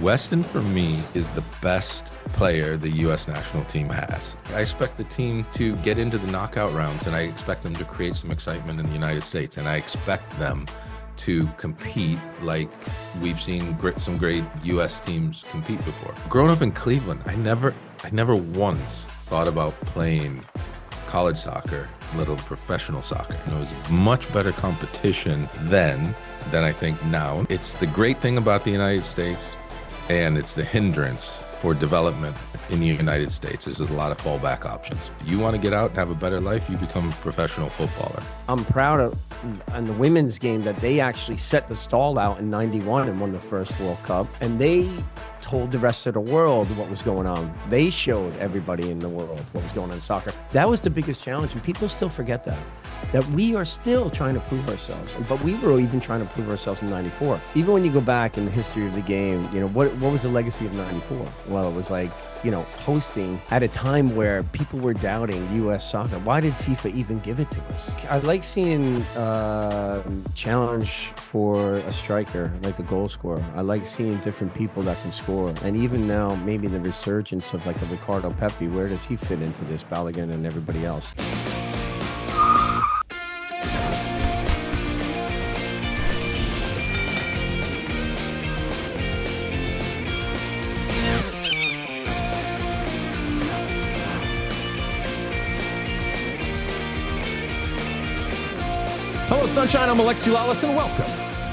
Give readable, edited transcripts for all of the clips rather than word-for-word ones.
Weston, for me, is the best player the U.S. national team has. I expect the team to get into the knockout rounds, and I expect them to create some excitement in the United States, and I expect them to compete like we've seen some great U.S. teams compete before. Growing up in Cleveland, I never once thought about playing college soccer, let alone professional soccer. And it was much better competition then than I think now. It's the great thing about the United States, and it's the hindrance for development in the United States. There's a lot of fallback options. If you want to get out and have a better life, you become a professional footballer. I'm proud of, on the women's game, that they actually set the stall out in 91 and won the first World Cup. And they told the rest of the world what was going on. They showed everybody in the world what was going on in soccer. That was the biggest challenge, and people still forget that we are still trying to prove ourselves. But we were even trying to prove ourselves in 94. Even when you go back in the history of the game, what was the legacy of 94? Well, it was like, hosting at a time where people were doubting U.S. soccer. Why did FIFA even give it to us? I like seeing challenge for a striker, like a goal scorer. I like seeing different people that can score. And even now, maybe the resurgence of like a Ricardo Pepi, where does he fit into this, Balogun and everybody else? Hello, Sunshine. I'm Alexi Lalas, and welcome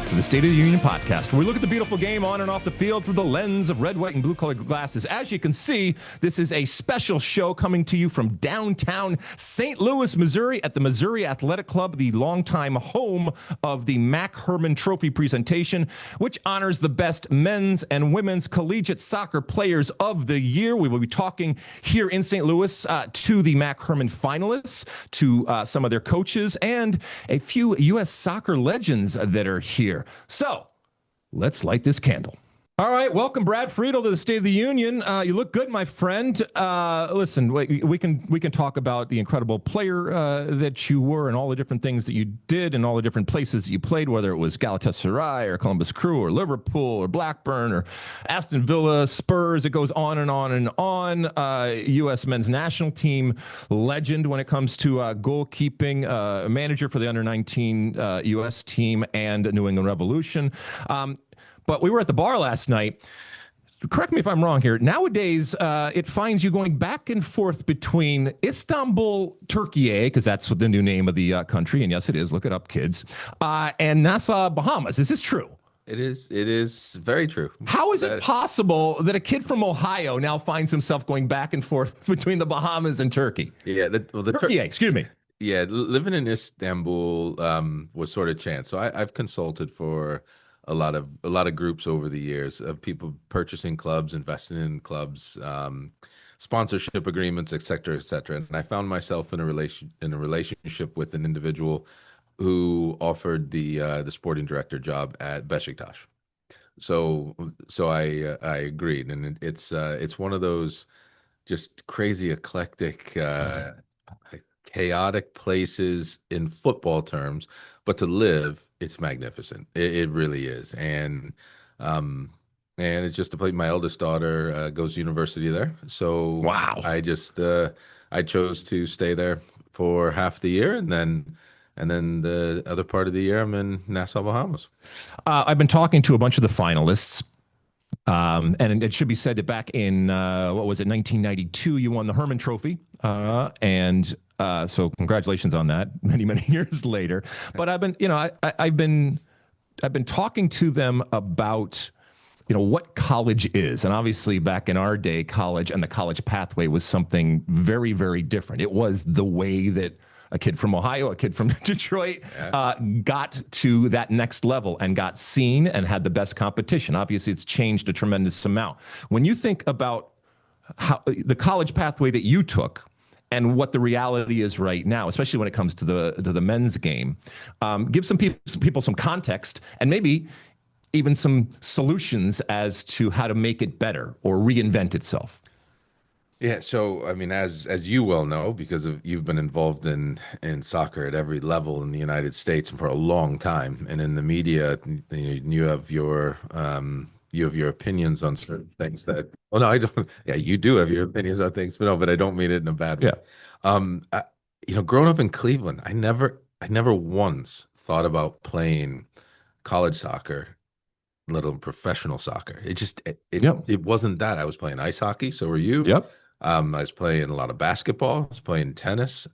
to the State of the Union podcast, where we look at the beautiful game on and off the field through the lens of red, white, and blue-colored glasses. As you can see, this is a special show coming to you from downtown St. Louis, Missouri, at the Missouri Athletic Club, the longtime home of the Mac Hermann Trophy presentation, which honors the best men's and women's collegiate soccer players of the year. We will be talking here in St. Louis to the Mac Hermann finalists, to some of their coaches, and a few U.S. soccer legends that are here. So let's light this candle. All right, welcome, Brad Friedel, to the State of the Union. You look good, my friend. Listen, we can talk about the incredible player that you were, and all the different things that you did, and all the different places that you played, whether it was Galatasaray or Columbus Crew or Liverpool or Blackburn or Aston Villa, Spurs. It goes on and on and on. U.S. men's national team legend when it comes to goalkeeping, manager for the under-19 U.S. team and New England Revolution. But we were at the bar last night. Correct me if I'm wrong here. Nowadays, it finds you going back and forth between Istanbul, Turkey, because that's the new name of the country. And yes, it is. Look it up, kids. And Nassau, Bahamas. Is this true? It is very true. How is it possible that a kid from Ohio now finds himself going back and forth between the Bahamas and Turkey? Yeah, Turkey, excuse me. Yeah, living in Istanbul was sort of chance. So I've consulted for a lot of groups over the years of people purchasing clubs, investing in clubs, sponsorship agreements, et cetera, et cetera. And I found myself in a relationship with an individual who offered the sporting director job at Besiktas. So I agreed, and it's one of those just crazy eclectic, chaotic places in football terms, but to live, it's magnificent. It really is. And it's just a place. My eldest daughter goes to university there. So wow. I chose to stay there for half the year, and then the other part of the year I'm in Nassau, Bahamas. I've been talking to a bunch of the finalists. And it should be said that back in, 1992, you won the Hermann Trophy. So congratulations on that many, many years later. But I've been talking to them about, what college is. And obviously back in our day, college and the college pathway was something very, very different. It was the way that a kid from Ohio, a kid from Detroit, got to that next level and got seen and had the best competition. Obviously, it's changed a tremendous amount. When you think about how the college pathway that you took and what the reality is right now, especially when it comes to the men's game, give some people some context and maybe even some solutions as to how to make it better or reinvent itself. Yeah, so I mean, as you well know, because you've been involved in soccer at every level in the United States for a long time, and in the media, you have your you have your opinions on certain things that, well, no, I don't. Yeah, you do have your opinions on things, but no, but I don't mean it in a bad way. Yeah. I, growing up in Cleveland, I never once thought about playing college soccer, let alone professional soccer. Yep. It wasn't that. I was playing ice hockey, so were you. Yep. I was playing a lot of basketball. I was playing tennis.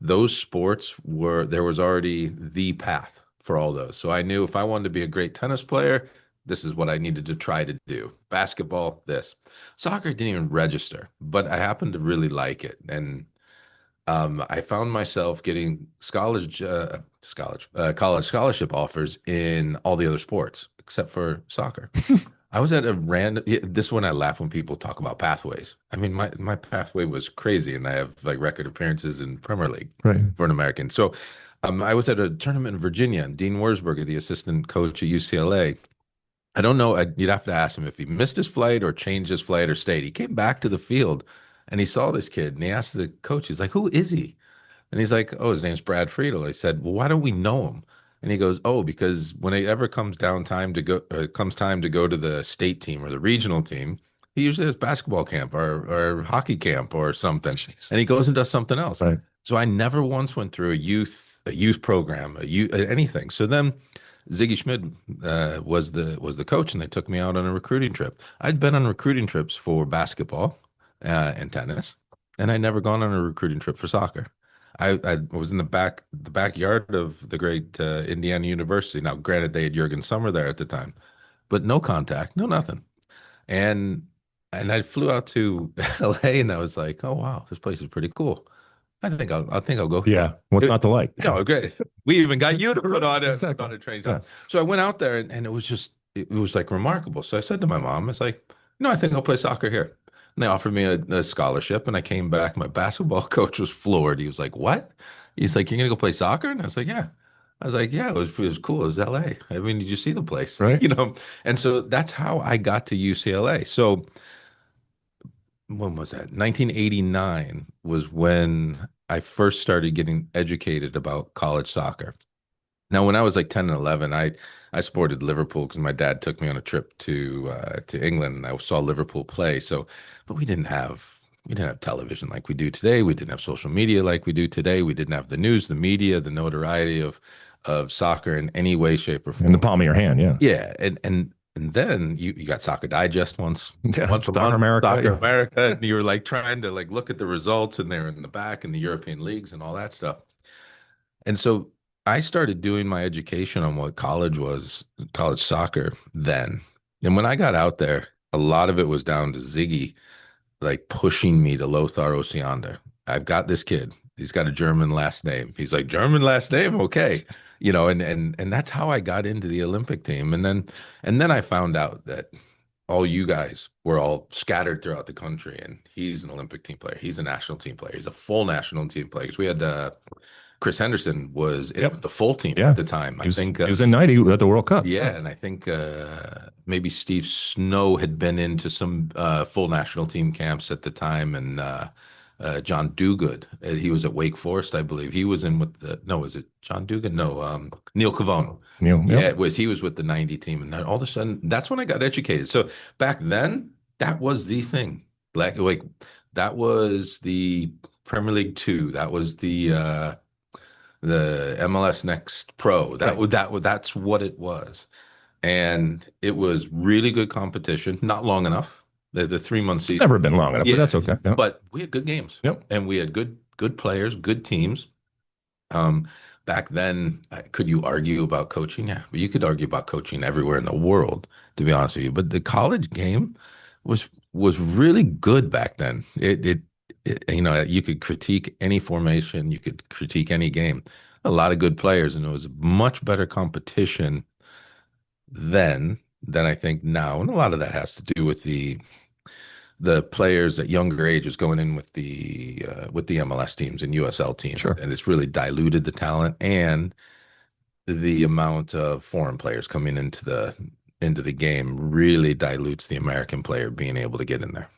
Those sports there was already the path for all those. So I knew if I wanted to be a great tennis player, this is what I needed to try to do. Basketball, this. Soccer didn't even register, but I happened to really like it. And I found myself getting college scholarship offers in all the other sports except for soccer. I was at a random. This is when I laugh when people talk about pathways. I mean, my pathway was crazy, and I have like record appearances in Premier League Right. for an American. So, I was at a tournament in Virginia, and Dean Wurzburger, the assistant coach at UCLA. I don't know. You'd have to ask him if he missed his flight or changed his flight or stayed. He came back to the field, and he saw this kid, and he asked the coach, he's like, "Who is he?" And he's like, "Oh, his name's Brad Friedel." I said, "Well, why don't we know him?" And he goes, "Oh, because when it ever comes time to go to the state team or the regional team, he usually has basketball camp or hockey camp or something." Jeez. And he goes and does something else. Right. So I never once went through a youth program, anything. So then Ziggy Schmid was the coach, and they took me out on a recruiting trip. I'd been on recruiting trips for basketball and tennis, and I'd never gone on a recruiting trip for soccer. I was in the backyard of the great Indiana University. Now, granted, they had Jürgen Sommer there at the time, but no contact, no nothing. And I flew out to LA, and I was like, "Oh wow, this place is pretty cool. I think I'll go." Yeah. What's not to like? No, great. We even got you to put on Exactly. on a train. Yeah. So I went out there, and it was like remarkable. So I said to my mom, "It's like, I think I'll play soccer here." And they offered me a scholarship, and I came back. My basketball coach was floored. He was like, "What?" He's like, "You're gonna go play soccer?" And I was like, "Yeah." I was like, "Yeah, it was cool. It was LA. I mean, did you see the place?" Right. And so that's how I got to UCLA. So when was that? 1989 was when I first started getting educated about college soccer. Now, when I was like 10 and 11, I supported Liverpool because my dad took me on a trip to England, and I saw Liverpool play. So, but we didn't have television like we do today. We didn't have social media like we do today. We didn't have the news, the media, the notoriety of soccer in any way, shape, or form. In the palm of your hand, yeah. Yeah, and then you got Soccer Digest once a Soccer month, America, Soccer yeah. America, and you were like trying to like look at the results, and they're in the back in the European leagues and all that stuff. And so I started doing my education on what college was, college soccer then. And when I got out there, a lot of it was down to Ziggy like pushing me to Lothar Osiander. I've got this kid. He's got a German last name. He's like, "German last name? Okay." And that's how I got into the Olympic team. And then I found out that all you guys were all scattered throughout the country, and he's an Olympic team player. He's a national team player. He's a full national team player. 'Cause we had Chris Henderson was in Yep. the full team Yeah. at the time. He was in 90 at the World Cup. Yeah, and I think maybe Steve Snow had been into some full national team camps at the time, and John Duguid, he was at Wake Forest, I believe. He was in with the no, was it John Duguid? No, Neil Cavone. Neil, Yeah, yep. he was with the 90 team, and then all of a sudden, that's when I got educated. So back then, that was the thing. Like that was the Premier League 2. That was the MLS Next Pro. That's what it was. And it was really good competition, not long enough. The 3 month season. Never been long enough, but that's okay. Yeah. But we had good games. Yep. And we had good players, good teams. Back then, could you argue about coaching? Yeah, but you could argue about coaching everywhere in the world, to be honest with you. But the college game was really good back then. You could critique any formation, you could critique any game. A lot of good players, and it was much better competition then than I think now. And a lot of that has to do with the players at younger ages going in with the MLS teams and USL teams. Sure. And it's really diluted the talent and the amount of foreign players coming into the game really dilutes the American player being able to get in there.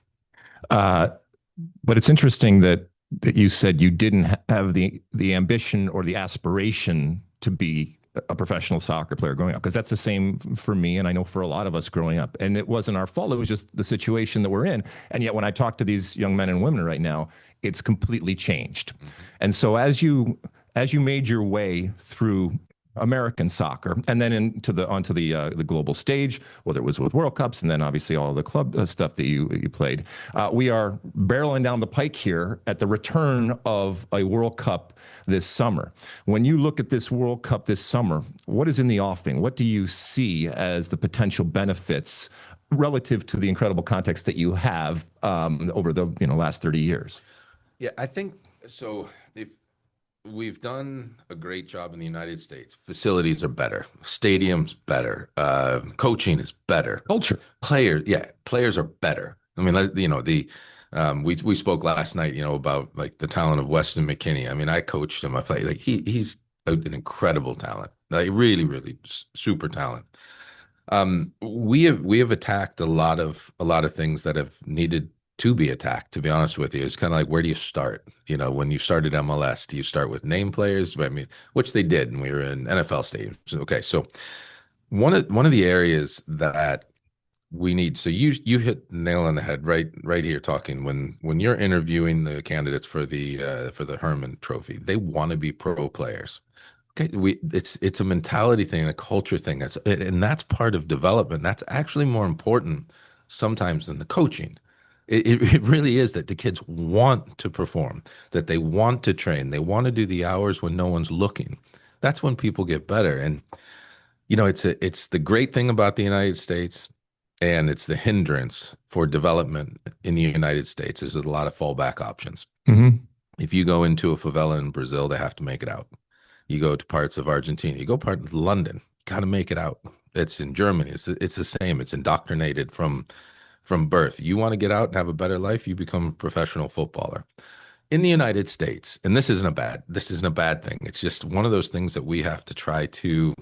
But it's interesting that you said you didn't have the ambition or the aspiration to be a professional soccer player growing up, because that's the same for me, and I know for a lot of us growing up. And it wasn't our fault. It was just the situation that we're in. And yet when I talk to these young men and women right now, it's completely changed. And so as you made your way through American soccer and then onto the global stage, whether it was with World Cups and then obviously all the club stuff that you played, we are barreling down the pike here at the return of a World Cup this summer. When you look at this World Cup this summer, what is in the offing? What do you see as the potential benefits relative to the incredible context that you have over the last 30 years? Yeah, I think so. We've done a great job in the United States. Facilities are better. Stadiums better. Coaching is better. Culture. Players are better. I mean, we spoke last night, about like the talent of Weston McKennie. I mean, I coached him. I played like he's an incredible talent. Like really, really super talent. We have attacked a lot of things that have needed to be attacked, to be honest with you. It's kind of like, where do you start? When you started MLS, do you start with name players? I mean, which they did, and we were in NFL stadiums. Okay, so one of the areas that we need, so you hit the nail on the head right here, talking when you're interviewing the candidates for the Hermann Trophy, they want to be pro players. Okay, it's a mentality thing, a culture thing, and that's part of development. That's actually more important sometimes than the coaching. It really is, that the kids want to perform, that they want to train, they want to do the hours when no one's looking. That's when people get better. And it's the great thing about the United States, and it's the hindrance for development in the United States. There's a lot of fallback options. Mm-hmm. If you go into a favela in Brazil, they have to make it out. You go to parts of Argentina, you go part of London, got to make it out. It's in Germany. It's the same. It's indoctrinated from birth. You want to get out and have a better life, you become a professional footballer. In the United States, and this isn't a bad thing. It's just one of those things that we have to try to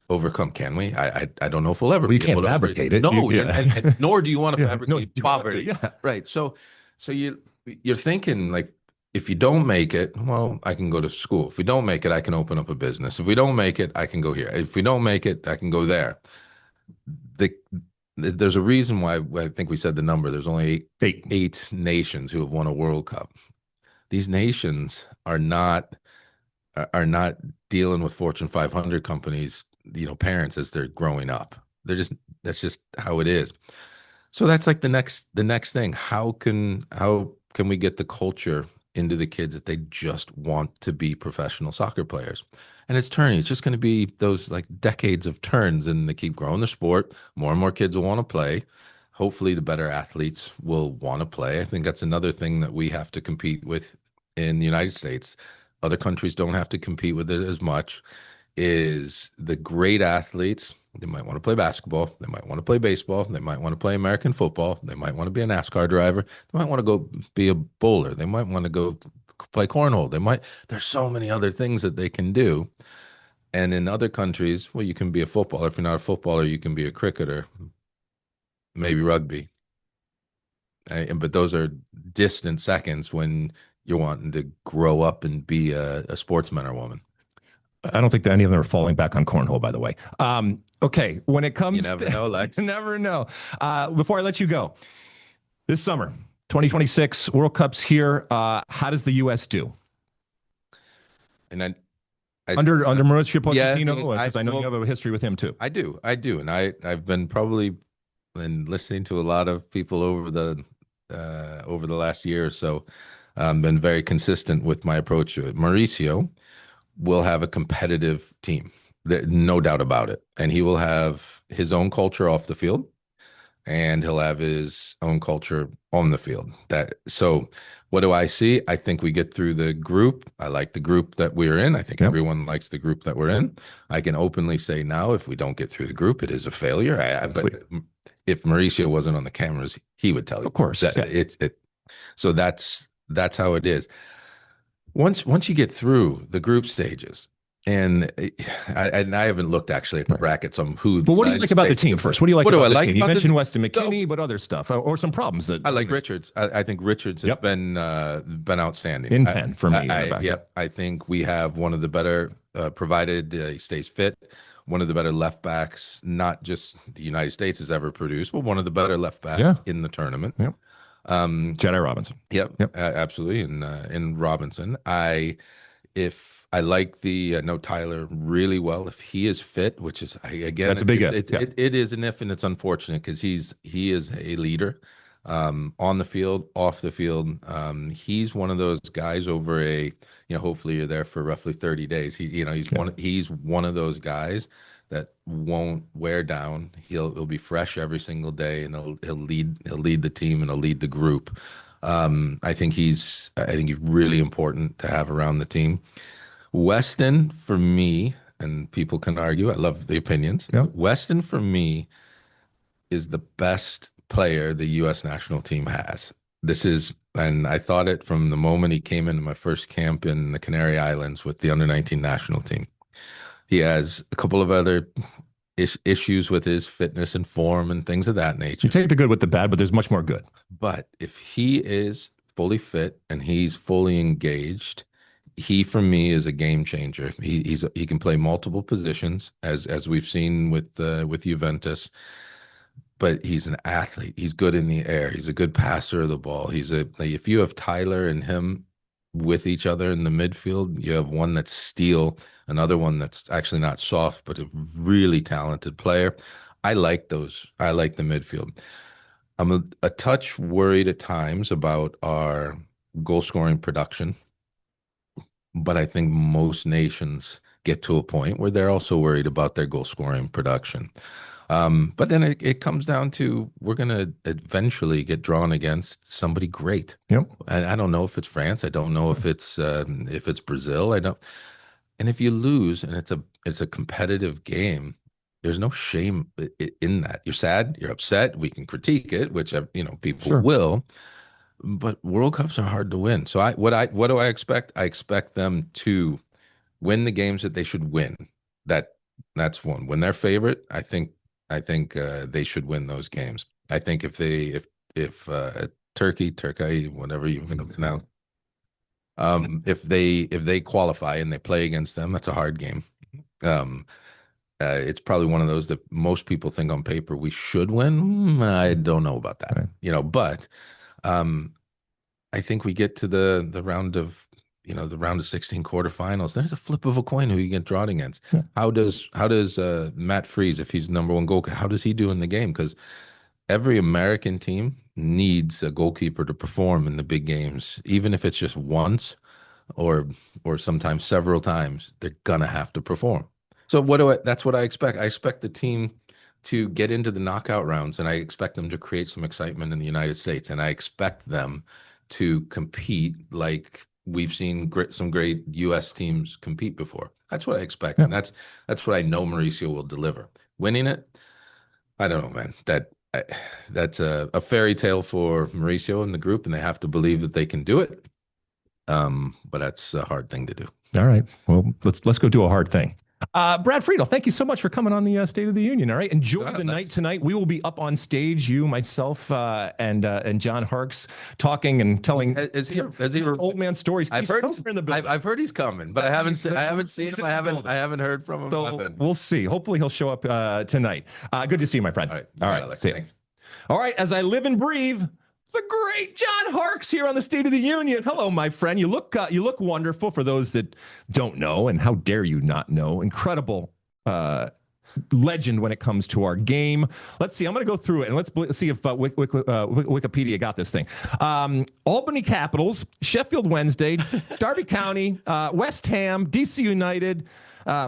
overcome. Can we? I don't know if we'll ever. We can't fabricate it. No, Yeah. and nor do you want to fabricate No, poverty. yeah. Right. So you're thinking, like, if you don't make it, well, I can go to school. If we don't make it, I can open up a business. If we don't make it, I can go here. If we don't make it, I can go there. There's a reason why I think we said the number. There's only eight nations who have won a World Cup. These nations are not dealing with Fortune 500 companies, parents as they're growing up. That's just how it is. So that's like the next thing. How can we get the culture into the kids that they just want to be professional soccer players? And it's turning. It's just going to be those like decades of turns, and they keep growing the sport. More and more kids will want to play. Hopefully the better athletes will want to play. I think that's another thing that we have to compete with in the United States. Other countries don't have to compete with it as much. Is the great athletes, they might want to play basketball, they might want to play baseball, they might want to play American football, they might want to be a NASCAR driver, they might want to go be a bowler, they might want to go play cornhole. There's so many other things that they can do. And in other countries, well, you can be a footballer. If you're not a footballer, you can be a cricketer, maybe rugby. But those are distant seconds when you're wanting to grow up and be a sportsman or woman. I don't think that any of them are falling back on cornhole, by the way. Okay, when it comes... You never know, Lex. You never know. Before I let you go, this summer, 2026 World Cup's here. How does the U.S. do? And under Mauricio Pochettino, yeah, because I know you have a history with him too. I do, and I've been listening to a lot of people over the last year or so. Been very consistent with my approach to it. Mauricio will have a competitive team, no doubt about it, and he will have his own culture off the field, and he'll have his own culture on the field. So what do I see? I think we get through the group. I like the group that we're in. I think everyone likes the group that we're in. I can openly say now, if we don't get through the group, it is a failure. But if Mauricio wasn't on the cameras, he would tell you. Of course. That So that's how it is. Once you get through the group stages, and I haven't looked actually at the brackets on who. But what do you like about the team first? What do you like? What do I like? You mentioned Weston McKennie, but other stuff or some problems that I like. Richards. I think Richards has been outstanding. In pen for me. I think we have one of the better provided he stays fit. One of the better left backs, not just the United States has ever produced, but one of the better left backs in the tournament. Yep. Jedi Robinson. Yep. Absolutely. And in Robinson, if I like the know Tyler really well, if he is fit, which is again, that's a big it is an if, and it's unfortunate because he is a leader on the field, off the field. He's one of those guys over hopefully you're there for roughly 30 days. He's one of those guys that won't wear down. He'll be fresh every single day, and he'll lead the team and he'll lead the group. I think he's really important to have around the team. Weston, for me, and people can argue, I love the opinions. Yep. Weston, for me, is the best player the U.S. national team has. And I thought it from the moment he came into my first camp in the Canary Islands with the under-19 national team. He has a couple of other issues with his fitness and form and things of that nature. You take the good with the bad, but there's much more good. But if he is fully fit and he's fully engaged, he, for me, is a game changer. He can play multiple positions, as we've seen with Juventus. But he's an athlete. He's good in the air. He's a good passer of the ball. If you have Tyler and him with each other in the midfield, you have one that's steel, another one that's actually not soft, but a really talented player. I like those. I like the midfield. I'm a touch worried at times about our goal scoring production, but I think most nations get to a point where they're also worried about their goal scoring production. But then it comes down to we're going to eventually get drawn against somebody great. Yep. I don't know if it's France. I don't know if it's Brazil. I don't. And if you lose and it's a competitive game, there's no shame in that. You're sad. You're upset. We can critique it, which people will. But World Cups are hard to win. So what do I expect? I expect them to win the games that they should win. That's one. When they're favorite, I think they should win those games. I think if Turkey, whatever you're going to pronounce, if they qualify and they play against them, that's a hard game. It's probably one of those that most people think on paper we should win. I don't know about that, right. But I think we get to the round of. The round of 16 quarterfinals, there's a flip of a coin who you get drawn against. Yeah. How does Matt Freeze, if he's number one goalkeeper, how does he do in the game? Because every American team needs a goalkeeper to perform in the big games, even if it's just once or sometimes several times. They're gonna have to perform. So that's what I expect. I expect the team to get into the knockout rounds, and I expect them to create some excitement in the United States, and I expect them to compete like we've seen some great U.S. teams compete before. That's what I expect, and that's what I know Mauricio will deliver. Winning it, I don't know, man. That's a fairy tale for Mauricio and the group, and they have to believe that they can do it. But that's a hard thing to do. All right. Well, let's go do a hard thing. Brad Friedel, thank you so much for coming on the State of the Union. All right, enjoy the night tonight. We will be up on stage, you, myself, and John Harkes, talking and telling old man stories. I've heard he's coming, but I haven't seen him. I haven't heard from him. So we'll see. Hopefully he'll show up tonight. Good to see you, my friend. All right, Alex, thanks. All right, as I live and breathe, the great John Harkes here on the State of the Union. Hello, my friend. You look wonderful. For those that don't know, and how dare you not know, incredible legend when it comes to our game. Let's see. I'm going to go through it, and let's see if Wikipedia got this thing. Albany Capitals, Sheffield Wednesday, Derby County, West Ham, DC United,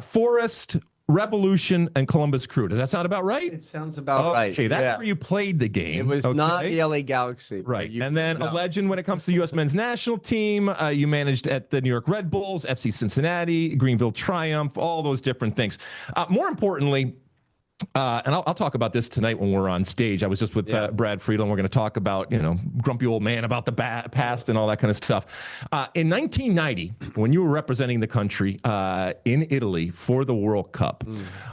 Forest, Revolution, and Columbus Crew. Does that sound about right? It sounds about right. Okay, that's where you played the game. It was not the LA Galaxy. Right. And then a legend when it comes to the U.S. men's national team. You managed at the New York Red Bulls, FC Cincinnati, Greenville Triumph, all those different things. More importantly, and I'll talk about this tonight when we're on stage. I was just with Brad Friedel, and we're going to talk about, grumpy old man about the past and all that kind of stuff. In 1990, when you were representing the country in Italy for the World Cup,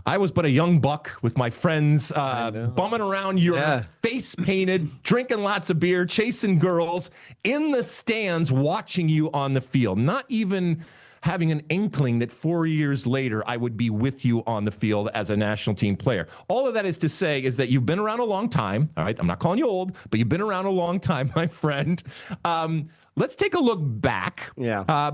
I was but a young buck with my friends bumming around Europe, face painted, drinking lots of beer, chasing girls, in the stands watching you on the field. Not even having an inkling that 4 years later I would be with you on the field as a national team player. All of that is to say is that you've been around a long time. All right, I'm not calling you old, but you've been around a long time, my friend. Let's take a look back,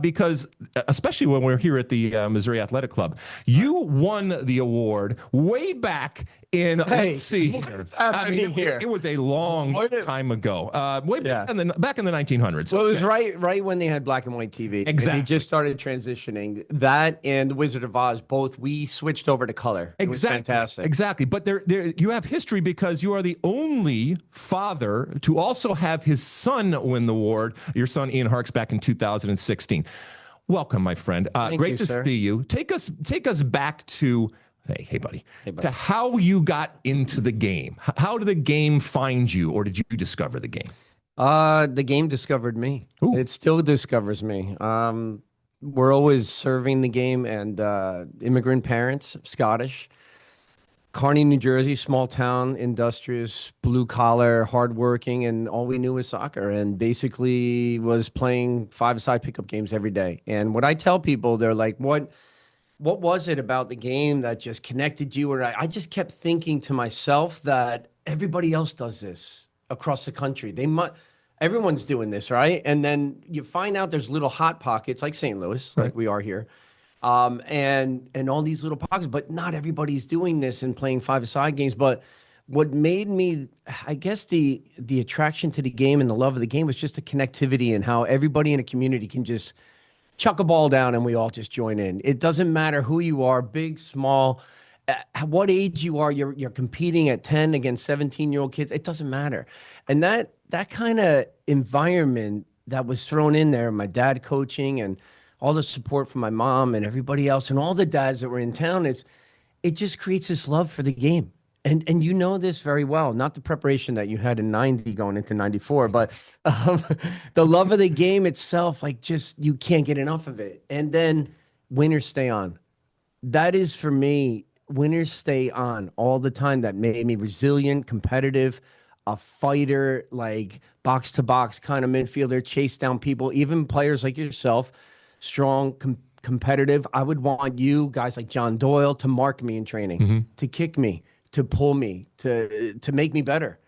because especially when we're here at the Missouri Athletic Club, you won the award way back in, let's see here. I mean, it was a long time ago, way back in the 1900s. Well, it was right when they had black and white TV. Exactly. They just started transitioning. That and Wizard of Oz, both, we switched over to color. It was fantastic. Exactly. But there, you have history because you are the only father to also have his son win the award. Your son, Ian Harkes, back in 2016. Welcome, my friend. Great to see you. Take us back to, hey, buddy, to how you got into the game. How did the game find you, or did you discover the game? The game discovered me. Ooh. It still discovers me. We're always serving the game, and immigrant parents, Scottish. Kearney, New Jersey, small town, industrious, blue collar, hardworking, and all we knew was soccer, and basically was playing five-a-side pickup games every day. And what I tell people, they're like, what was it about the game that just connected you? Or I just kept thinking to myself that everybody else does this across the country. Everyone's doing this, right? And then you find out there's little hot pockets like St. Louis, like we are here. And all these little pockets, but not everybody's doing this and playing five-a-side games. But what made me, I guess, the attraction to the game and the love of the game was just the connectivity and how everybody in a community can just chuck a ball down and we all just join in. It doesn't matter who you are, big, small, what age you are. You're competing at 10 against 17-year-old kids. It doesn't matter. And that kind of environment that was thrown in there, my dad coaching and all the support from my mom and everybody else and all the dads that were in town, it just creates this love for the game. And you know this very well, not the preparation that you had in 90 going into 94, but the love of the game itself, like just, you can't get enough of it. And then winners stay on. That is, for me, winners stay on all the time. That made me resilient, competitive, a fighter, like box-to-box kind of midfielder, chase down people, even players like yourself, strong, competitive. I would want you guys like John Doyle to mark me in training, to kick me, to pull me, to make me better.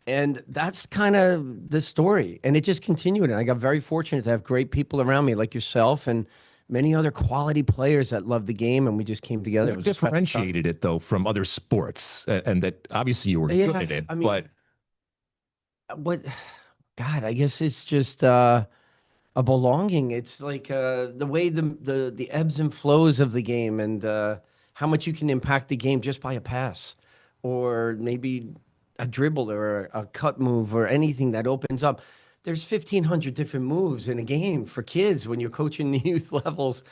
And that's kind of the story. And it just continued. And I got very fortunate to have great people around me like yourself and many other quality players that love the game. And we just came together. What differentiated it, though, from other sports? And that obviously you were good at it. I mean, God, I guess it's just a belonging. It's like the way the ebbs and flows of the game, and how much you can impact the game just by a pass, or maybe a dribble or a cut move or anything that opens up. There's 1,500 different moves in a game for kids. When you're coaching the youth levels,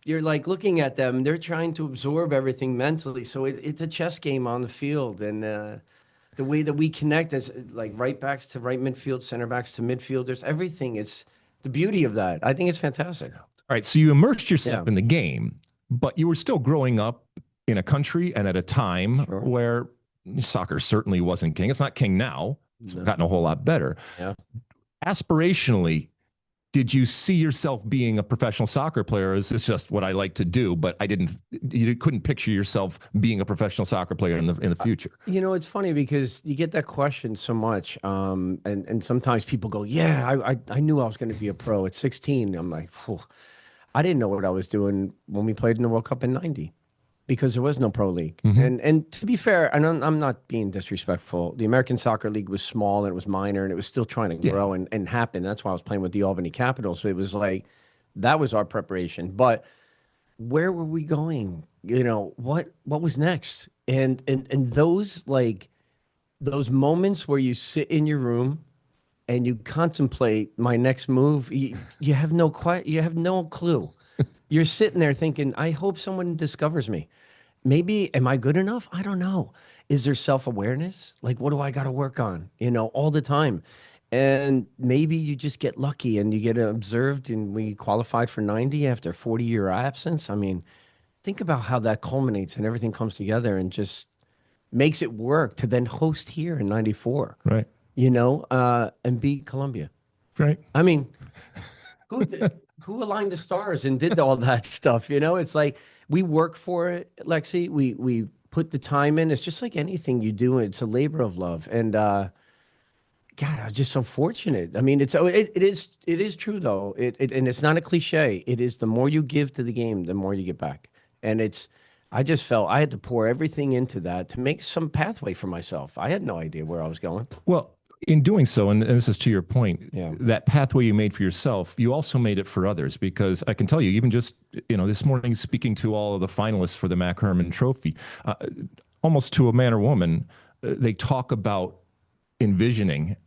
you're like looking at them. They're trying to absorb everything mentally. So it's a chess game on the field. And the way that we connect as like right backs to right midfield, center backs to midfielders, everything. It's the beauty of that. I think it's fantastic. All right. So you immersed yourself in the game, but you were still growing up in a country and at a time where soccer certainly wasn't king. It's not king now. It's gotten a whole lot better. Yeah. Aspirationally, did you see yourself being a professional soccer player? Or is this just what I like to do? But you couldn't picture yourself being a professional soccer player in the future. You know, it's funny because you get that question so much. And sometimes people go, yeah, I knew I was going to be a pro at 16. I'm like, phew. I didn't know what I was doing when we played in the World Cup in 90. Because there was no pro league. And to be fair, and I'm not being disrespectful, the American Soccer League was small and it was minor and it was still trying to grow and happen. That's why I was playing with the Albany Capitals. So it was like, that was our preparation. But where were we going? You know, what was next? And those moments where you sit in your room and you contemplate my next move, you have no clue. You're sitting there thinking, I hope someone discovers me. Maybe, am I good enough? I don't know. Is there self-awareness? Like, what do I got to work on? You know, all the time. And maybe you just get lucky and you get observed, and we qualified for 90 after a 40-year absence. I mean, think about how that culminates and everything comes together and just makes it work to then host here in 94. Right. You know, and beat Colombia. Right. I mean, who aligned the stars and did all that stuff? It's like we work for it, Lexi. We put the time in. It's just like anything you do. It's a labor of love. And God, I was just so fortunate. I mean, it is true though. And it's not a cliche. It is the more you give to the game, the more you get back. And I just felt I had to pour everything into that to make some pathway for myself. I had no idea where I was going. Well, in doing so, and this is to your point, Yeah. that pathway you made for yourself, you also made it for others, because I can tell you, even just, this morning speaking to all of the finalists for the Mac Hermann Trophy, almost to a man or woman, they talk about envisioning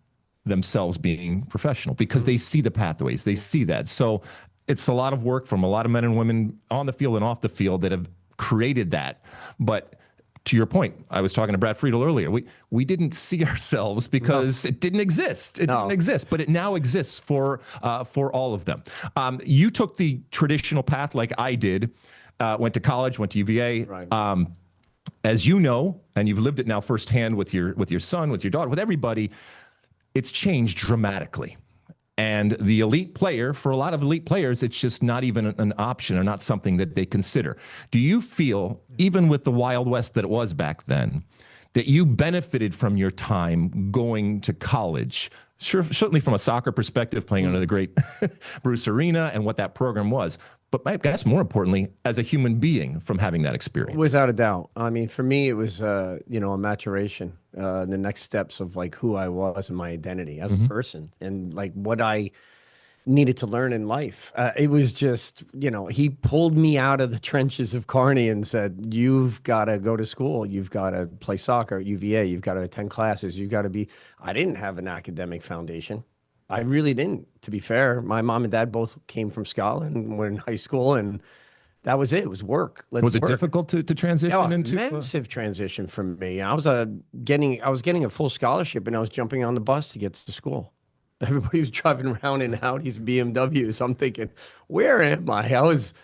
themselves being professional because they see the pathways, they see that. So it's a lot of work from a lot of men and women on the field and off the field that have created that. But to your point, I was talking to Brad Friedel earlier. We didn't see ourselves because it didn't exist. It didn't exist, but it now exists for all of them. You took the traditional path like I did. Went to college, went to UVA. Right. As you know, and you've lived it now firsthand with your son, with your daughter, with everybody, it's changed dramatically. And the elite player, for a lot of elite players, it's just not even an option or not something that they consider. Do you feel, even with the Wild West that it was back then, that you benefited from your time going to college? Sure, certainly from a soccer perspective, playing under the great Bruce Arena and what that program was. But I guess more importantly, as a human being from having that experience. Without a doubt. I mean, for me, it was, a maturation, the next steps of like who I was and my identity as a person and like what I needed to learn in life. It was just, he pulled me out of the trenches of Kearney and said, you've got to go to school. You've got to play soccer at UVA. You've got to attend classes. You've got to be, I didn't have an academic foundation. I really didn't, to be fair. My mom and dad both came from Scotland and were in high school, and that was it. It was work. Was it difficult to transition into? Massive transition for me. I was getting a full scholarship, and I was jumping on the bus to get to school. Everybody was driving around in Audis, BMWs. I'm thinking, where am I? I was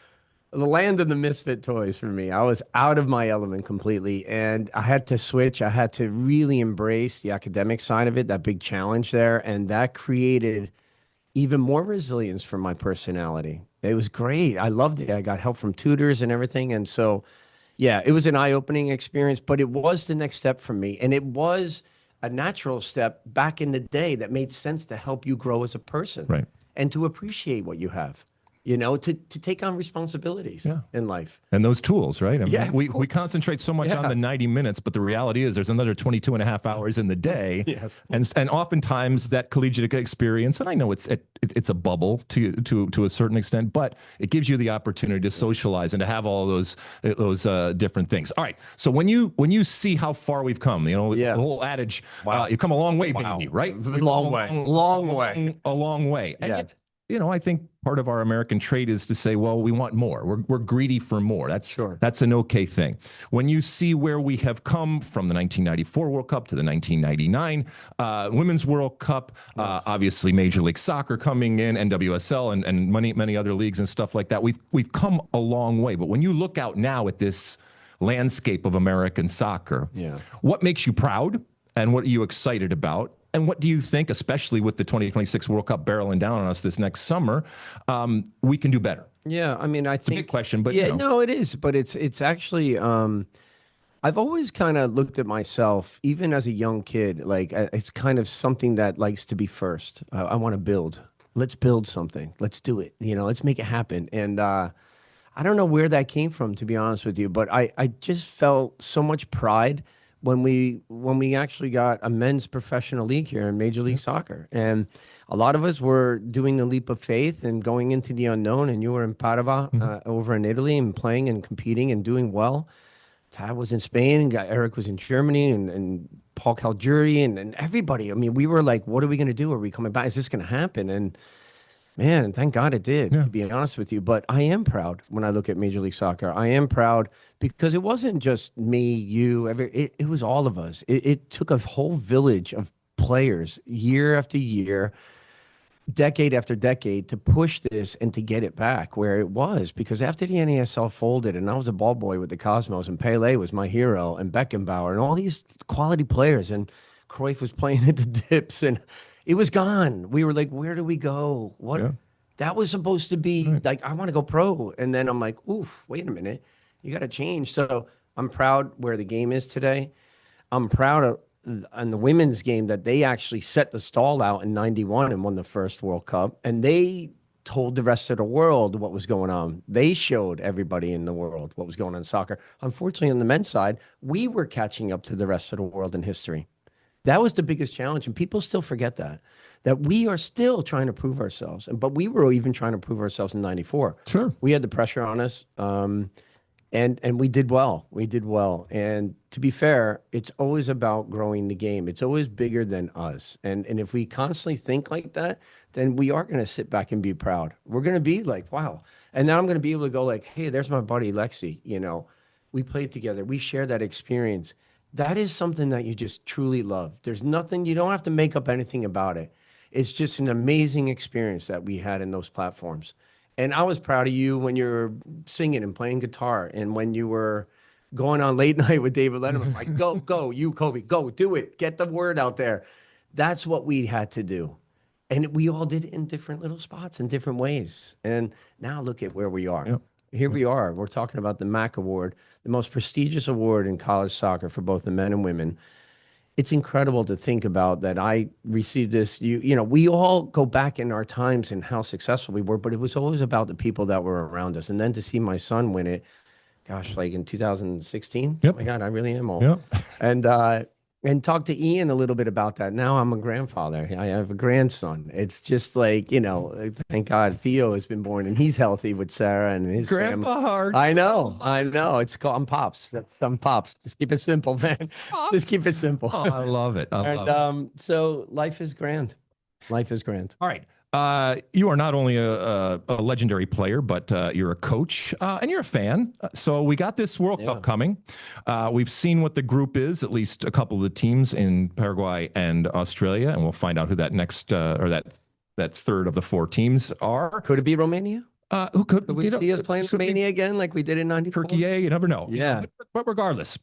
the land of the misfit toys for me. I was out of my element completely, and I had to switch. I had to really embrace the academic side of it, that big challenge there, and that created even more resilience for my personality. It was great. I loved it. I got help from tutors and everything, and so, yeah, it was an eye-opening experience, but it was the next step for me, and it was a natural step back in the day that made sense to help you grow as a person, right, and to appreciate what you have. To take on responsibilities in life. And those tools, right? I mean, Yeah, we concentrate so much on the 90 minutes, but the reality is there's another 22 and a half hours in the day. Yes. And oftentimes that collegiate experience, and I know it's a bubble to a certain extent, but it gives you the opportunity to socialize and to have all those different things. All right. So when you see how far we've come, the whole adage, you've come a long way, baby, right? Long way. A long way. And Yeah. yet, I think part of our American trait is to say, well, we want more. We're greedy for more. That's an okay thing. When you see where we have come from the 1994 World Cup to the 1999 Women's World Cup, obviously Major League Soccer coming in, NWSL and many other leagues and stuff like that, we've come a long way. But when you look out now at this landscape of American soccer, what makes you proud and what are you excited about? And what do you think, especially with the 2026 World Cup barreling down on us this next summer, we can do better? Yeah, I mean, I think it's a big question, but no, it is, but it's actually I've always kind of looked at myself, even as a young kid, like it's kind of something that likes to be first. I want to build. Let's build something. Let's do it. Let's make it happen. And I don't know where that came from, to be honest with you, but I just felt so much pride when we actually got a men's professional league here in Major League Soccer. And a lot of us were doing the leap of faith and going into the unknown, and you were in Padova over in Italy and playing and competing and doing well. Tad was in Spain, and Eric was in Germany, and Paul Caligiuri and everybody. I mean, we were like, what are we going to do? Are we coming back? Is this going to happen? And man, thank God it did, to be honest with you. But I am proud when I look at Major League Soccer. I am proud because it wasn't just me, you, it was all of us. It took a whole village of players year after year, decade after decade to push this and to get it back where it was. Because after the NASL folded and I was a ball boy with the Cosmos and Pele was my hero and Beckenbauer and all these quality players and Cruyff was playing at the dips and it was gone. We were like, where do we go? What? That was supposed to be like, I want to go pro. And then I'm like, oof, wait a minute. You got to change. So I'm proud where the game is today. I'm proud of on the women's game that they actually set the stall out in 91 and won the first World Cup. And they told the rest of the world what was going on. They showed everybody in the world what was going on in soccer. Unfortunately, on the men's side, we were catching up to the rest of the world in history. That was the biggest challenge, and people still forget that we are still trying to prove ourselves. But we were even trying to prove ourselves in '94. Sure. We had the pressure on us, and we did well. We did well. And to be fair, it's always about growing the game. It's always bigger than us. And if we constantly think like that, then we are going to sit back and be proud. We're going to be like, wow. And now I'm going to be able to go like, hey, there's my buddy Lexi. You know, we played together. We shared that experience. That is something that you just truly love. There's nothing, you don't have to make up anything about it. It's just an amazing experience that we had in those platforms. And I was proud of you when you were singing and playing guitar, and when you were going on late night with David Letterman. Like, go, you, Kobe, go, do it. Get the word out there. That's what we had to do. And we all did it in different little spots in different ways. And now look at where we are. Yep. Here we are. We're talking about the Mac Award, the most prestigious award in college soccer for both the men and women. It's incredible to think about that I received this. You know, we all go back in our times and how successful we were, but it was always about the people that were around us. And then to see my son win it, gosh, like in 2016. Yep. Oh my God, I really am old. Yep. And talk to Ian a little bit about that. Now I'm a grandfather. I have a grandson. It's just like, you know, thank God Theo has been born and he's healthy with Sarah and his Grandpa Harkes. I know. It's called, I'm Pops. I'm Pops. Just keep it simple, man. Just keep it simple. Oh, I love it. I love it. So life is grand. Life is grand. All right. You are not only a legendary player, but you're a coach and you're a fan. So we got this World Cup coming. We've seen what the group is, at least a couple of the teams in Paraguay and Australia, and we'll find out who that next or that third of the four teams are. Could it be Romania? Who could we see us playing Romania again like we did in '94? Turkey, you never know. Yeah. But regardless,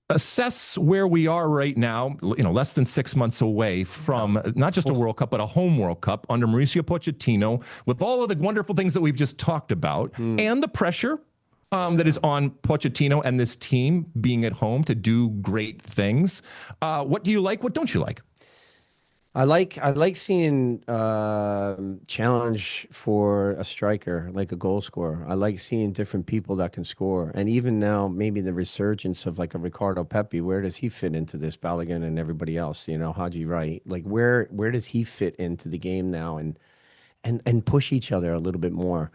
assess where we are right now, you know, less than 6 months away from not just a World Cup, but a home World Cup under Mauricio Pochettino, with all of the wonderful things that we've just talked about and the pressure that is on Pochettino and this team being at home to do great things. What do you like? What don't you like? I like seeing challenge for a striker, like a goal scorer. I like seeing different people that can score. And even now, maybe the resurgence of like a Ricardo Pepi, where does he fit into this? Balogun and everybody else, you know, Haji Wright. Like where does he fit into the game now and push each other a little bit more?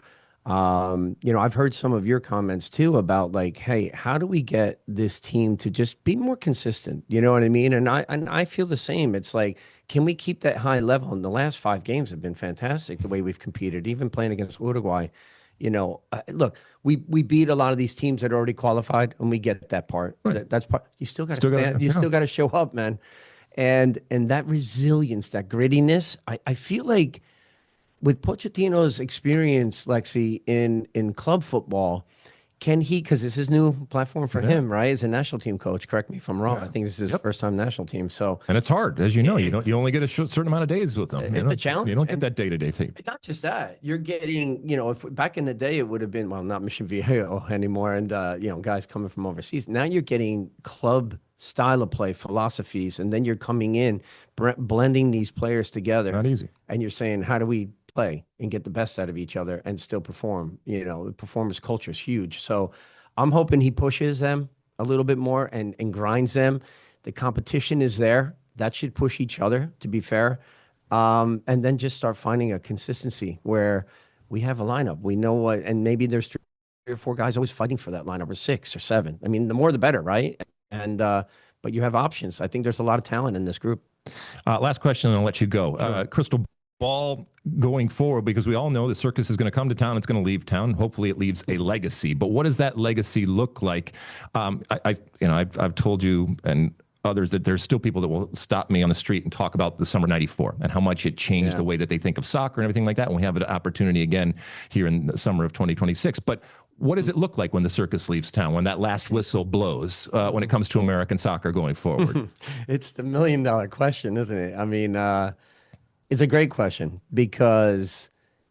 You know, I've heard some of your comments too about like, hey, how do we get this team to just be more consistent? You know what I mean? And I feel the same. It's like, can we keep that high level? And the last 5 games have been fantastic, the way we've competed, even playing against Uruguay. You know, look, we beat a lot of these teams that are already qualified, and we get that part. Right. That's part. You still got to stand. You still got to show up, man. And that resilience, that grittiness, I feel like with Pochettino's experience, Lexi, in club football, can he, because this is new platform for him, right? As a national team coach, correct me if I'm wrong. I think this is his first time national team. So, and it's hard, as you know. You only get a certain amount of days with them. It's a challenge. You don't get that day-to-day thing. Not just that, you're getting, you know, if back in the day it would have been, well, not Mission Viejo anymore, and you know, guys coming from overseas. Now you're getting club style of play philosophies, and then you're coming in blending these players together. Not easy. And you're saying, how do we play and get the best out of each other and still perform? You know, the performance culture is huge. So I'm hoping he pushes them a little bit more and grinds them. The competition is there. That should push each other, to be fair. And then just start finding a consistency where we have a lineup. We know what, and maybe there's 3 or 4 guys always fighting for that lineup, or 6 or 7. I mean, the more the better, right? And but you have options. I think there's a lot of talent in this group. Last question, and I'll let you go. Sure. Crystal ball going forward, because we all know the circus is going to come to town. It's going to leave town. Hopefully, it leaves a legacy. But what does that legacy look like? I've told you and others that there's still people that will stop me on the street and talk about the summer '94 and how much it changed the way that they think of soccer and everything like that. And we have an opportunity again here in the summer of 2026. But what does it look like when the circus leaves town, when that last whistle blows, when it comes to American soccer going forward? It's the $1 million question, isn't it? I mean, It's a great question because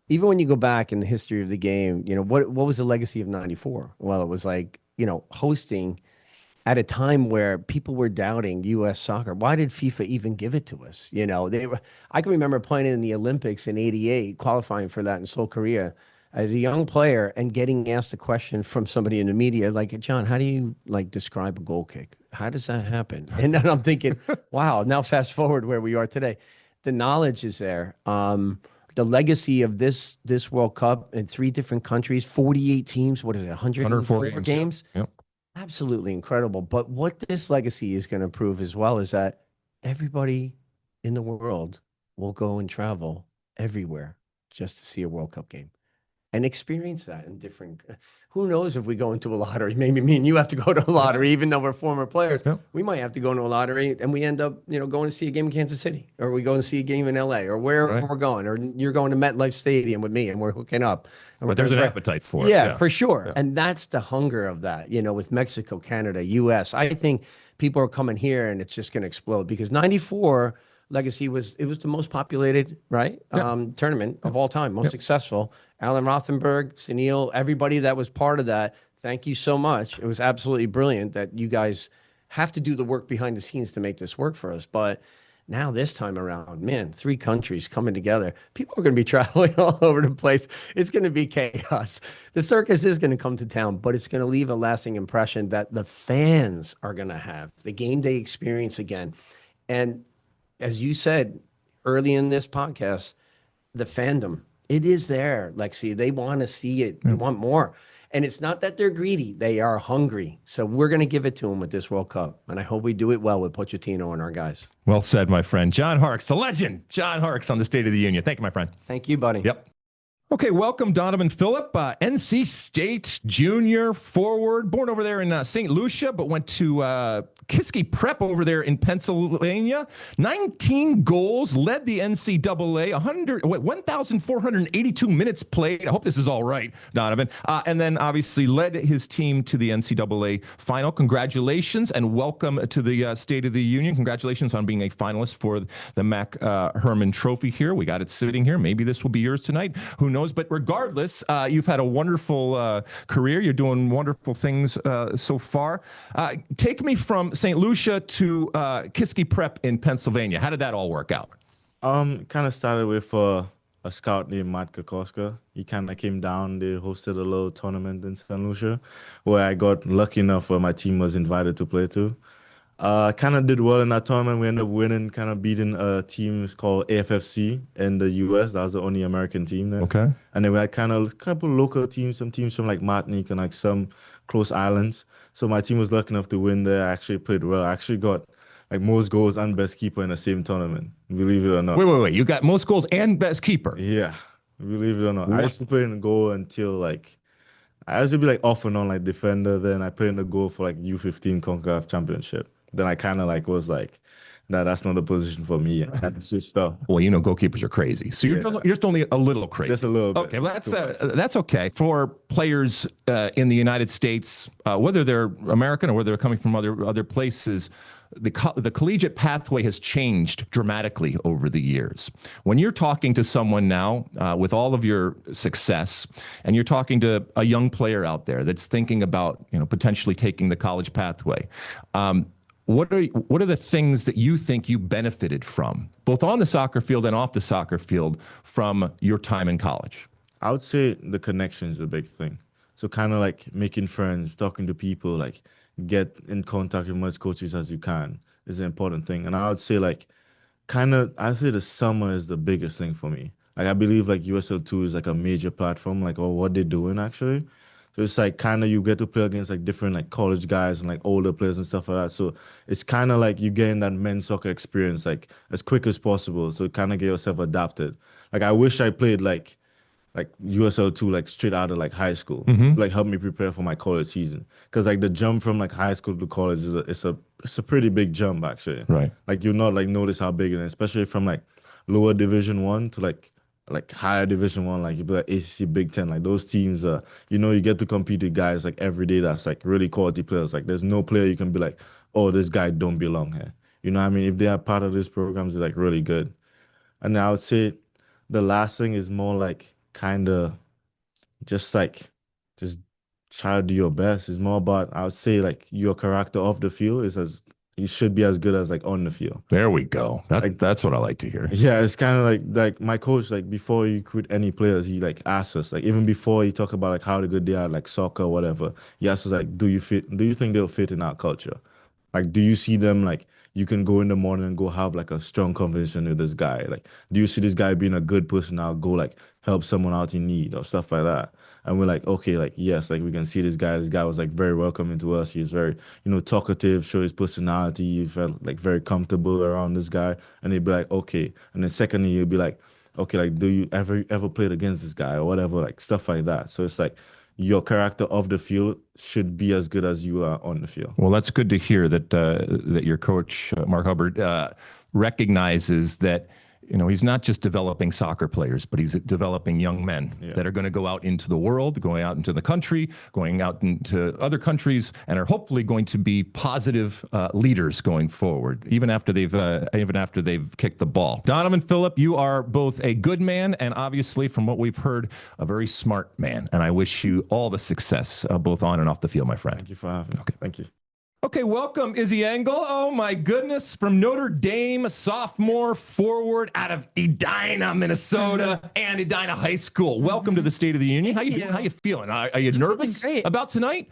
even when you go back in the history of the game, what was the legacy of '94? Well, it was like, hosting at a time where people were doubting U.S. soccer. Why did FIFA even give it to us? I can remember playing in the Olympics in '88, qualifying for that in Seoul, Korea, as a young player, and getting asked a question from somebody in the media, like, John, how do you like describe a goal kick? How does that happen? And then I'm thinking, wow, now fast forward where we are today. The knowledge is there. The legacy of this World Cup in 3 different countries, 48 teams, what is it, 104 104 games? Yep. Absolutely incredible. But what this legacy is going to prove as well is that everybody in the world will go and travel everywhere just to see a World Cup game and experience that in different. Who knows if we go into a lottery? Maybe me and you have to go to a lottery, even though we're former players. Yep. We might have to go into a lottery, and we end up, going to see a game in Kansas City, or we go and see a game in LA, or wherever we're going, or you're going to MetLife Stadium with me, and we're hooking up. But there's an appetite for it. Yeah, for sure. Yeah. And that's the hunger of that, with Mexico, Canada, US. I think people are coming here, and it's just going to explode because '94 legacy was the most populated, right? Tournament of all time, most successful. Alan Rothenberg, Sunil, everybody that was part of that. Thank you so much. It was absolutely brilliant that you guys have to do the work behind the scenes to make this work for us. But now this time around, man, 3 countries coming together. People are going to be traveling all over the place. It's going to be chaos. The circus is going to come to town, but it's going to leave a lasting impression that the fans are going to have the game day experience again. And as you said early in this podcast, the fandom, it is there, Lexi. They want to see it. They want more. And it's not that they're greedy. They are hungry. So we're going to give it to them with this World Cup. And I hope we do it well with Pochettino and our guys. Well said, my friend. John Harkes, the legend. John Harkes on the State of the Union. Thank you, my friend. Thank you, buddy. Yep. Okay, welcome, Donavan Phillip, NC State junior forward, born over there in St. Lucia, but went to Kiski Prep over there in Pennsylvania. 19 goals, led the NCAA, 1,482 minutes played. I hope this is all right, Donavan. And then obviously led his team to the NCAA final. Congratulations and welcome to the State of the Union. Congratulations on being a finalist for the Mac Hermann Trophy here. We got it sitting here. Maybe this will be yours tonight. Who knows? But regardless, you've had a wonderful career. You're doing wonderful things so far. Take me from St. Lucia to Kiski Prep in Pennsylvania. How did that all work out? Kind of started with a scout named Matt Kokoska. He kind of came down. They hosted a little tournament in St. Lucia where I got lucky enough where my team was invited to play to. Kind of did well in that tournament. We ended up winning, kind of beating a team called AFFC in the US. That was the only American team there. Okay. And then we had kind of a couple local teams, some teams from like Martinique and like some close islands. So my team was lucky enough to win there. I actually played well. I actually got like most goals and best keeper in the same tournament, believe it or not. Wait. You got most goals and best keeper. Yeah, believe it or not. I used to play in the goal until like, I used to be like off and on like defender. Then I played in the goal for like U15 CONCACAF Championship. Then I kind of like was like, nah, that's not a position for me. I had to switch stuff. Well, goalkeepers are crazy. So you're just only a little crazy. Just a little bit. Okay, well, that's okay. For players in the United States, whether they're American or whether they're coming from other places, the collegiate pathway has changed dramatically over the years. When you're talking to someone now with all of your success, and you're talking to a young player out there that's thinking about potentially taking the college pathway, what are the things that you think you benefited from, both on the soccer field and off the soccer field, from your time in college? I would say the connection is a big thing. So kind of like making friends, talking to people, like get in contact with as much coaches as you can is an important thing. And I would say like I'd say the summer is the biggest thing for me. Like I believe like USL2 is like a major platform, like what they're doing actually. So it's like kind of you get to play against like different like college guys and like older players and stuff like that. So it's kind of like you getting that men's soccer experience like as quick as possible. So kind of get yourself adapted. Like I wish I played like USL2 like straight out of like high school to like help me prepare for my college season. Because like the jump from like high school to college is it's a pretty big jump actually. Right. Like you'll not like notice how big it is, especially from like lower Division 1 to like higher Division 1, like you be like ACC, Big Ten, like those teams, you get to compete with guys like every day that's like really quality players. Like there's no player you can be like, oh, this guy don't belong here. You know what I mean? If they are part of these programs, they're like really good. And I would say the last thing is more like kind of just like just try to do your best. It's more about, I would say, like your character off the field is as you should be as good as like on the field. There we go. Like, That's what I like to hear. yeah, it's kind of like my coach, like before you recruit any players, he like asks us, like even before he talk about like how good they are, like soccer or whatever, he asks us like, do you think they'll fit in our culture? Like, do you see them like you can go in the morning and go have like a strong conversation with this guy? Like, do you see this guy being a good person? I'll go like help someone out in need or stuff like that. And we're like, okay, like yes, like we can see this guy. This guy was like very welcoming to us. He was very, talkative, show his personality. You felt like very comfortable around this guy. And they'd be like, okay. And then secondly, you'd be like, okay, like do you ever played against this guy or whatever, like stuff like that. So it's like your character off the field should be as good as you are on the field. Well, that's good to hear that that your coach, Mark Hubbard, recognizes that, he's not just developing soccer players, but he's developing young men that are going to go out into the world, going out into the country, going out into other countries, and are hopefully going to be positive leaders going forward, even after they've kicked the ball. Donavan, Phillip, you are both a good man and obviously, from what we've heard, a very smart man. And I wish you all the success, both on and off the field, my friend. Thank you for having me. Okay. Thank you. Okay, welcome, Izzy Engle. Oh, my goodness. From Notre Dame, sophomore forward out of Edina, Minnesota, and Edina High School. Welcome to the State of the Union. How you doing? How you feeling? Are you nervous about tonight?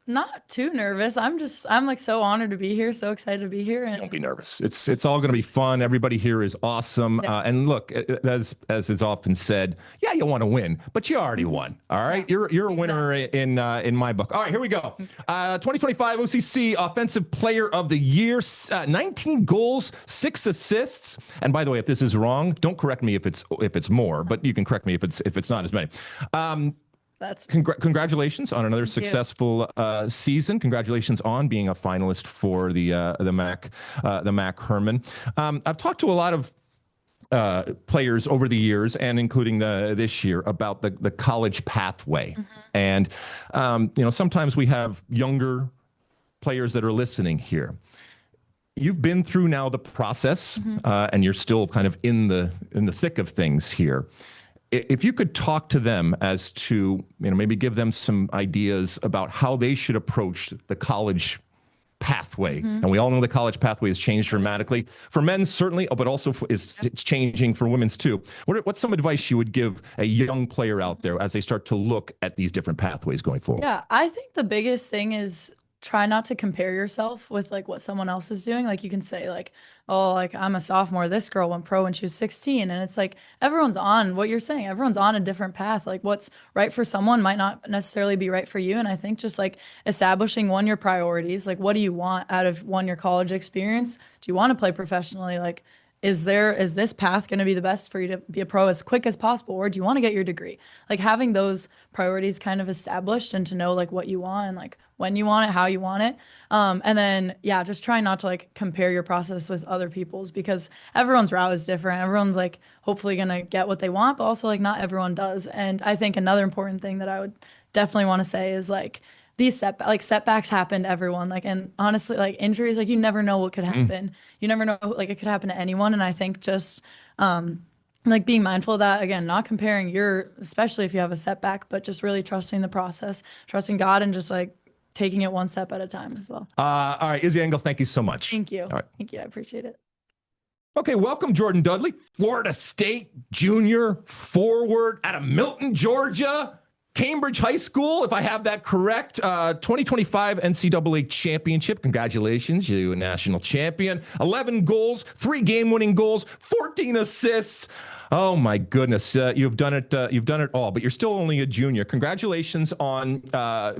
Not too nervous. I'm like so honored to be here, so excited to be here. And Don't be nervous. It's all going to be fun. Everybody here is awesome. Yeah. And look, as is often said, yeah, you want to win, but you already won. All right, Yeah, you're a winner in my book. All right, here we go. 2025 OCC Offensive Player of the Year, 19 goals, 6 assists. And by the way, if this is wrong, don't correct me if it's more, but you can correct me if it's not as many. that's Congratulations on another Thank you. successful season. Congratulations on being a finalist for the Mac Hermann. I've talked to a lot of players over the years, and including this year, about the college pathway. And sometimes we have younger players that are listening here. You've been through now the process, and you're still kind of in the thick of things here. If you could talk to them as to, maybe give them some ideas about how they should approach the college pathway. And we all know the college pathway has changed dramatically for men, certainly, but also it's changing for women's too. What's some advice you would give a young player out there as they start to look at these different pathways going forward? Yeah, I think the biggest thing is try not to compare yourself with like what someone else is doing. Like you can say like, oh, like I'm a sophomore, this girl went pro when she was 16. And it's like everyone's on what you're saying. Everyone's on a different path. Like what's right for someone might not necessarily be right for you. And I think just like establishing your priorities, like what do you want out of your college experience? Do you want to play professionally? Like is this path going to be the best for you to be a pro as quick as possible, or do you want to get your degree? Like having those priorities kind of established and to know like what you want and like when you want it, how you want it. And then, just try not to like compare your process with other people's, because everyone's route is different. Everyone's like hopefully going to get what they want, but also like not everyone does. And I think another important thing that I would definitely want to say is like these setbacks happen to everyone. Like, and honestly, like injuries, like you never know what could happen. You never know, like it could happen to anyone. And I think just, like being mindful of that, again, not comparing especially if you have a setback, but just really trusting the process, trusting God, and just like taking it one step at a time as well. All right, Izzy Engle, thank you so much. Thank you. All right. Thank you. I appreciate it. Okay, welcome, Jordynn Dudley, Florida State junior forward out of Milton, Georgia. Cambridge High School, if I have that correct. 2025 NCAA championship. Congratulations, you a national champion. 11 goals, 3 game-winning goals, 14 assists. Oh my goodness, you've done it. You've done it all, but you're still only a junior. Congratulations on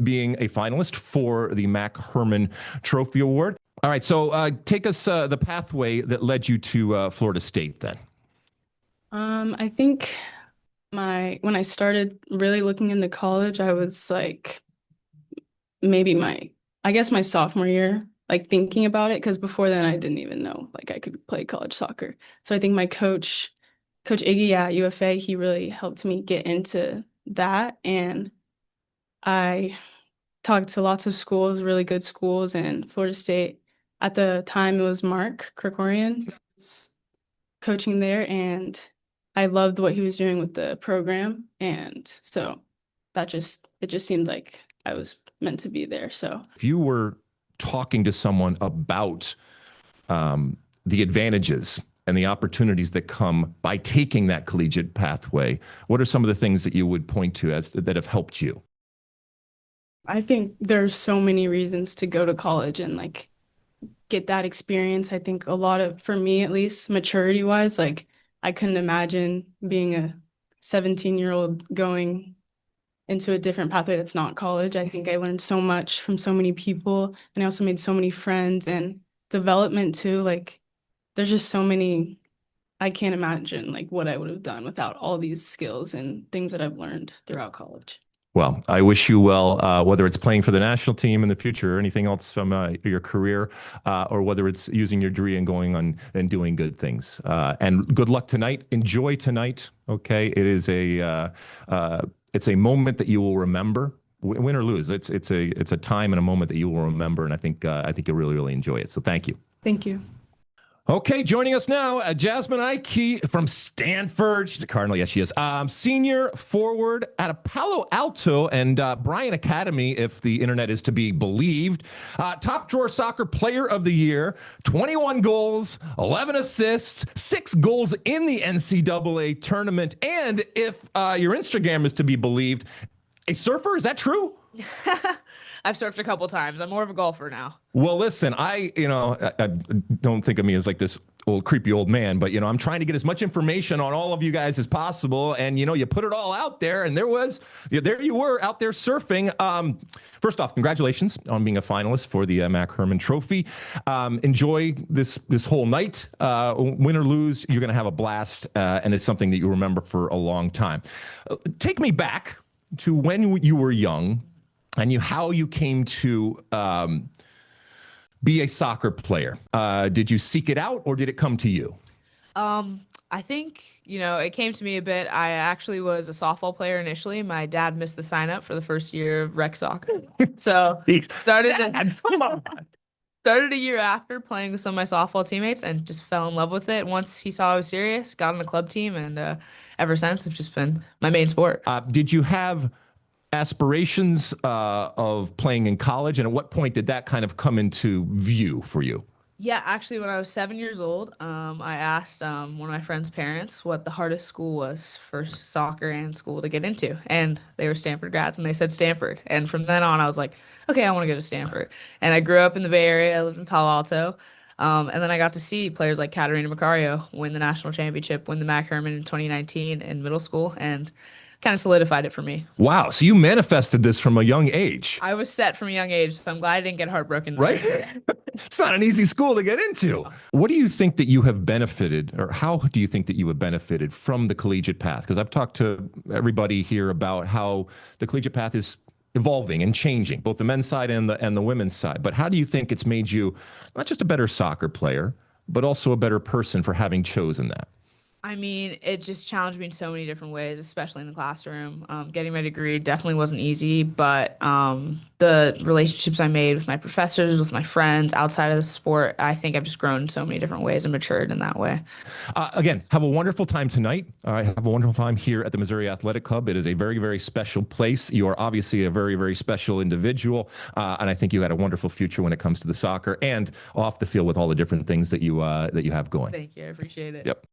being a finalist for the Mac Hermann Trophy Award. All right, so take us the pathway that led you to Florida State then. I think when I started really looking into college, I was like maybe my sophomore year, like thinking about it, because before then I didn't even know like I could play college soccer. So I think my coach Aikey at UFA, he really helped me get into that. And I talked to lots of schools, really good schools, and Florida State at the time it was Mark Krikorian, coaching there, and I loved what he was doing with the program. And so it just seemed like I was meant to be there. So If you were talking to someone about the advantages and the opportunities that come by taking that collegiate pathway, what are some of the things that you would point to as that have helped you? I think there's so many reasons to go to college and like get that experience. I think a lot of, for me at least, maturity wise, like I couldn't imagine being a 17-year-old going into a different pathway that's not college. I think I learned so much from so many people, and I also made so many friends, and development too. Like there's just so many, I can't imagine like what I would have done without all these skills and things that I've learned throughout college. Well, I wish you well, whether it's playing for the national team in the future or anything else from your career, or whether it's using your degree and going on and doing good things. And good luck tonight. Enjoy tonight. Okay, it is it's a moment that you will remember, win or lose. It's a time and a moment that you will remember, and I think you'll really enjoy it. So thank you. Thank you. Okay, joining us now, Jasmine Aikey from Stanford. She's a Cardinal. Yes, she is. Senior forward at Palo Alto and Bryant Academy, if the internet is to be believed. Top drawer soccer player of the year, 21 goals, 11 assists, 6 goals in the NCAA tournament. And if your Instagram is to be believed, a surfer. Is that true? I've surfed a couple times. I'm more of a golfer now. Well, listen, I don't think of me as like this old creepy old man, but I'm trying to get as much information on all of you guys as possible. And you put it all out there, and there you were out there surfing. First off, congratulations on being a finalist for the Mac Hermann Trophy. Enjoy this whole night. Win or lose, you're going to have a blast, and it's something that you remember for a long time. Take me back to when you were young and how you came to be a soccer player. Did you seek it out, or did it come to you? I think, it came to me a bit. I actually was a softball player initially. My dad missed the sign up for the first year of rec soccer. So started a year after playing with some of my softball teammates and just fell in love with it. Once he saw I was serious, got on the club team, and ever since it's just been my main sport. Did you have aspirations of playing in college, and at what point did that kind of come into view for you? Yeah, actually, when I was 7 years old, I asked one of my friend's parents what the hardest school was for soccer and school to get into, and they were Stanford grads, and they said Stanford. And from then on, I was like, okay, I want to go to Stanford. And I grew up in the Bay Area. I lived in Palo Alto. And then I got to see players like Katarina Macario win the national championship, win the Mac Hermann in 2019 in middle school, and kind of solidified it for me. Wow. So you manifested this from a young age. I was set from a young age, so I'm glad I didn't get heartbroken. Right? It's not an easy school to get into. What do you think that you have benefited, or how do you think that you have benefited from the collegiate path? Because I've talked to everybody here about how the collegiate path is evolving and changing, both the men's side and the women's side. But how do you think it's made you not just a better soccer player, but also a better person for having chosen that? I mean, it just challenged me in so many different ways, especially in the classroom. Getting my degree definitely wasn't easy, but the relationships I made with my professors, with my friends outside of the sport, I think I've just grown in so many different ways and matured in that way. Again, have a wonderful time tonight. Have a wonderful time here at the Missouri Athletic Club. It is a very, very special place. You are obviously a very, very special individual, and I think you had a wonderful future when it comes to the soccer and off the field with all the different things that you have going. Thank you. I appreciate it. Yep.